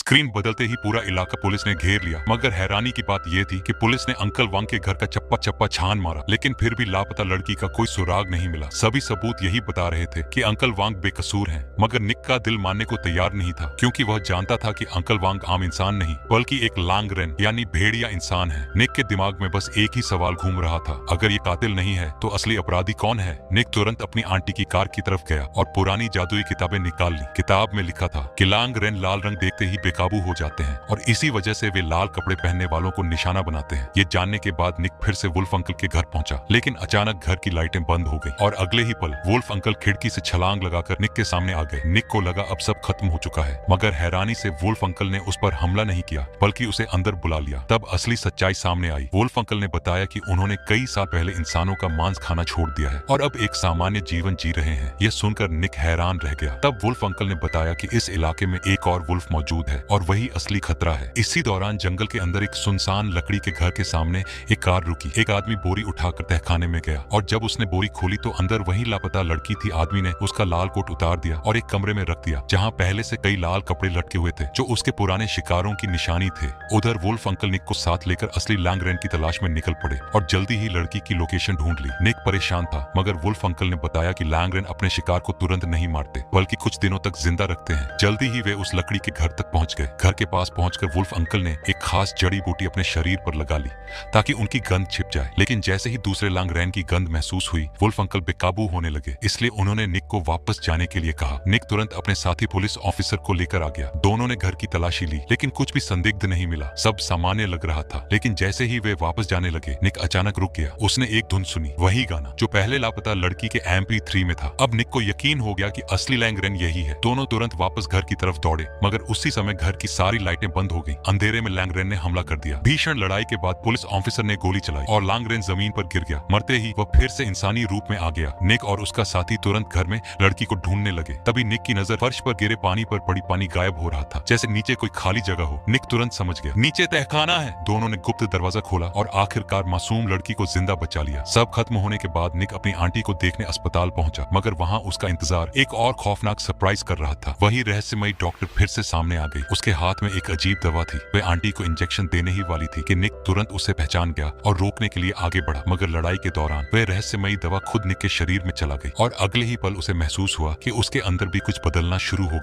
Screen बदलते ही पूरा इलाका पुलिस ने घेर लिया, मगर हैरानी की बात यह थी कि पुलिस ने अंकल वांग के घर का चप्पा चप्पा छान मारा, लेकिन फिर भी लापता लड़की का कोई सुराग नहीं मिला। सभी सबूत यही बता रहे थे कि अंकल वांग बेकसूर हैं, मगर निक का दिल मानने को तैयार नहीं था, क्योंकि वह जानता था कि अंकल वांग आम इंसान नहीं बल्कि एक लांगरेन यानी भेड़िया इंसान है। निक के दिमाग में बस एक ही सवाल घूम रहा था, अगर ये कातिल नहीं है तो असली अपराधी कौन है। निक तुरंत अपनी आंटी की कार की तरफ गया और पुरानी जादुई किताबें निकाल ली। किताब में लिखा था कि लांगरेन लाल रंग देखते ही बेकाबू हो जाते हैं और इसी वजह से वे लाल कपड़े पहनने वालों को निशाना बनाते हैं। ये जानने के बाद निक फिर से वुल्फ अंकल के घर पहुंचा, लेकिन अचानक घर की लाइटें बंद हो गई और अगले ही पल वुल्फ अंकल खिड़की से छलांग लगाकर निक के सामने आ गए। निक को लगा अब सब खत्म हो चुका है, मगर हैरानी से वुल्फ अंकल ने उस पर हमला नहीं किया बल्कि उसे अंदर बुला लिया। तब असली सच्चाई सामने आई। वुल्फ अंकल ने बताया कि उन्होंने कई साल पहले इंसानों का मांस खाना छोड़ दिया है और अब एक सामान्य जीवन जी रहे हैं। यह सुनकर निक हैरान रह गया। तब वुल्फ अंकल ने बताया कि इस इलाके में एक और वुल्फ मौजूद है और वही असली खतरा है। इसी दौरान जंगल के अंदर एक सुनसान लकड़ी के घर के सामने एक कार रुकी। एक आदमी बोरी उठाकर तहखाने में गया और जब उसने बोरी खोली तो अंदर वही लापता लड़की थी। आदमी ने उसका लाल कोट उतार दिया और एक कमरे में रख दिया जहाँ पहले से कई लाल कपड़े लटके हुए थे जो उसके पुराने शिकारों की निशानी थे। उधर वुल्फ अंकल निक को साथ लेकर असली लांगरेन की तलाश में निकल पड़े और जल्दी ही लड़की की लोकेशन ढूंढ ली। निक परेशान था, मगर वुल्फ अंकल ने बताया कि लांगरेन अपने शिकार को तुरंत नहीं मारते बल्कि कुछ दिनों तक जिंदा रखते हैं। जल्दी ही वे उस लकड़ी के घर तक पहुंच गए। घर के पास पहुंचकर वुल्फ अंकल ने एक खास जड़ी बूटी अपने शरीर पर लगा ली ताकि उनकी गंध छिप जाए, लेकिन जैसे ही दूसरे लांगरेन की गंध महसूस हुई वुल्फ अंकल बेकाबू होने लगे। इसलिए उन्होंने निक को वापस जाने के लिए कहा। निक तुरंत अपने साथी पुलिस ऑफिसर को लेकर आ गया। दोनों ने घर की तलाशी ली, लेकिन कुछ भी संदिग्ध नहीं मिला। सब सामान्य लग रहा था, लेकिन जैसे ही वे वापस जाने लगे निक अचानक रुक गया। उसने एक धुन सुनी, वही गाना जो पहले लापता लड़की के MP3 में था। अब निक को यकीन हो गया कि असली लांगरेन यही है। दोनों तुरंत वापस घर की तरफ दौड़े, मगर उसी समय घर की सारी लाइटें बंद हो गई। अंधेरे में लांगरेन ने हमला कर दिया। भीषण लड़ाई के बाद पुलिस ऑफिसर ने गोली चलाई और लांगरेन जमीन पर गिर गया। मरते ही वह फिर से इंसानी रूप में आ गया। निक और उसका साथी तुरंत घर में लड़की को ढूंढने लगे। तभी निक की नजर फर्श पर गिरे पानी पर पड़ी। पानी गायब हो रहा था, जैसे नीचे कोई खाली जगह हो। निक तुरंत समझ गया नीचे तहखाना है। दोनों ने गुप्त दरवाजा खोला और आखिरकार मासूम लड़की को जिंदा बचा लिया। सब खत्म होने के बाद निक अपनी आंटी को देखने अस्पताल पहुंचा, मगर वहां उसका इंतजार एक और खौफनाक सरप्राइज कर रहा था। वही रहस्यमयी डॉक्टर फिर से सामने आ गई। उसके हाथ में एक अजीब दवा थी। वह आंटी को इंजेक्शन देने ही वाली थी कि निक तुरंत उसे पहचान गया और रोकने के लिए आगे बढ़ा, मगर लड़ाई के दौरान वह रहस्यमयी दवा खुद निक के शरीर में चला गई और अगले ही पल उसे महसूस हुआ कि उसके अंदर भी कुछ बदलना शुरू हो गया।